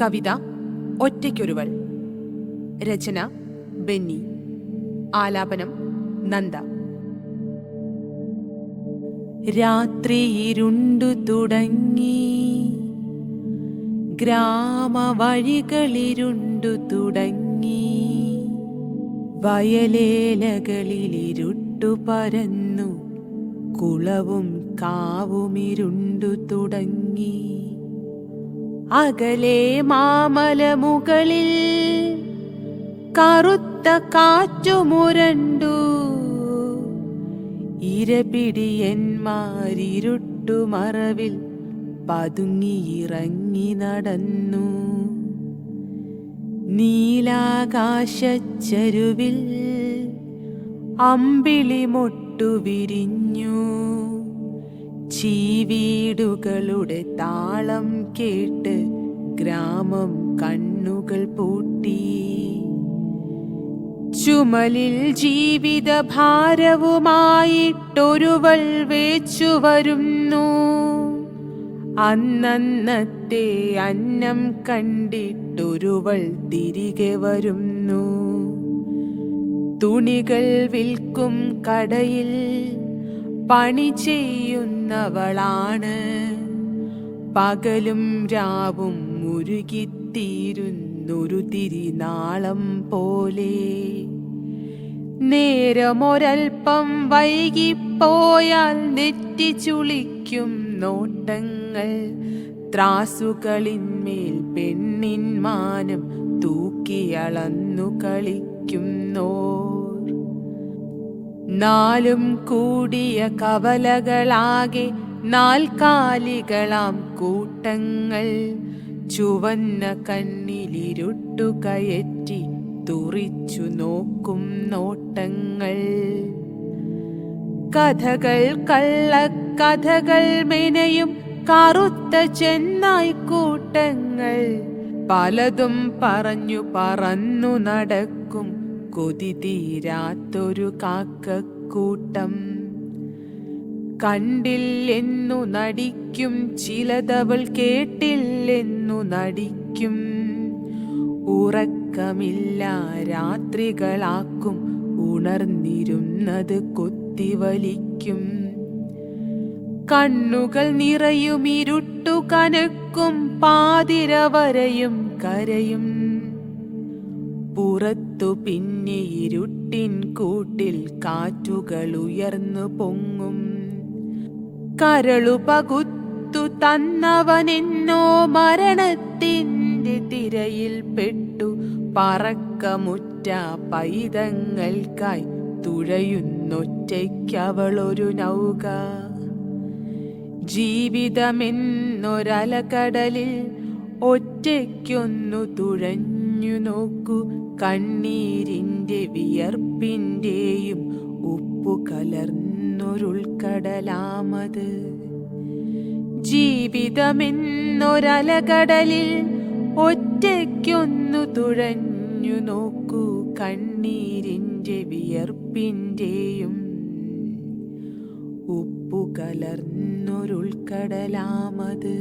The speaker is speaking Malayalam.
കവിത ഒറ്റയ്ക്കൊരുവൾ. രചന ബെന്നി. ആലാപനം നന്ദ. രാത്രി ഇരുണ്ടു തുടങ്ങി, ഗ്രാമവഴികളിരുണ്ടു തുടങ്ങി, വയലേലകളിലിരുട്ടു പരന്നു, കുളവും കാവുമിരുണ്ടു തുടങ്ങി. അകലെ മാമലമുകളിൽ കറുത്ത കാറ്റുമുരണ്ടു, ഇരപിടിയന്മാരിരുട്ടുമറവിൽ പതുങ്ങിയിറങ്ങി നടന്നു. നീലാകാശച്ചരുവിൽ അമ്പിളിമൊട്ടു വിരിഞ്ഞു, ചീവീടുകളുടെ താളം കേട്ട് ഗ്രാമം കണ്ണുകൾ പൂട്ടി. ചുമലിൽ ജീവിത ഭാരവുമായിട്ടൊരുവൾ വേച്ചു വരുന്നു. അന്നന്നത്തെ അന്നം കണ്ടിട്ടൊരുവൾ തിരികെ വരുന്നു. തുണികൾ വിൽക്കും കടയിൽ പണി ചെയ്യുന്നവളാണ്. പകലും രാവും മുരുകിത്തീരുന്നൊരു തിരിനാളം പോലെ. നേരമൊരൽപ്പം വൈകിപ്പോയാൽ നെറ്റി ചുളിക്കും നോട്ടങ്ങൾ. ത്രാസുകളിന്മേൽ പെണ്ണിൻ മാനം തൂക്കിയളന്നു കളിക്കുന്നോർ. നാലും കൂടിയ കവലകളാകെ നാൽക്കാലികളാം കൂട്ടങ്ങൾ. ചുവന്ന കണ്ണിലിരുട്ടു കയറ്റി തുറിച്ചു നോക്കും നോട്ടങ്ങൾ. കഥകൾ കള്ളക്കഥകൾ മെനയും കറുത്ത ചെന്നായ്ക്കൂട്ടങ്ങൾ. പലതും പറഞ്ഞു പറന്നു നടക്കും കൊതി തീരാത്തൊരു കാക്കക്കൂട്ടം. കണ്ടില്ലെന്നു നടിക്കും, ചിലതവൾ കേട്ടില്ലെന്നു നടിക്കും. ഉറക്കമില്ല രാത്രികളാക്കും, ഉണർന്നിരുന്നത് കൊത്തിവലിക്കും. കണ്ണുകൾ നിറയും, ഇരുട്ടു കനക്കും, പാതിര വരെയും കരയും. പുറത്തു പിന്നെ ഇരുട്ടിൻ കൂട്ടിൽ കാറ്റുകൾ ഉയർന്നു പൊങ്ങും. കരളു പകുത്തു തന്നവനെന്നോ മരണത്തിൻ്റെ തിരയിൽ പെട്ടു. പറക്കമുറ്റ പൈതങ്ങൾക്കായി തുഴയുന്നൊറ്റയ്ക്കവളൊരു നൗക. ജീവിതമെന്നൊരലകടലിൽ ഒറ്റയ്ക്കൊന്നു തുഴഞ്ഞു നോക്കൂ. കണ്ണീരിൻ്റെ വിയർപ്പിൻ്റെയും ഉപ്പു കലർന്നൊരുൾക്കടലാമത്. ജീവിതമെന്നൊരലകടലിൽ ഒറ്റയ്ക്കൊന്നു തുഴഞ്ഞു നോക്കൂ. കണ്ണീരിൻ്റെ വിയർപ്പിൻ്റെയും ഉപ്പു കലർന്നൊരുൾക്കടലാമത്.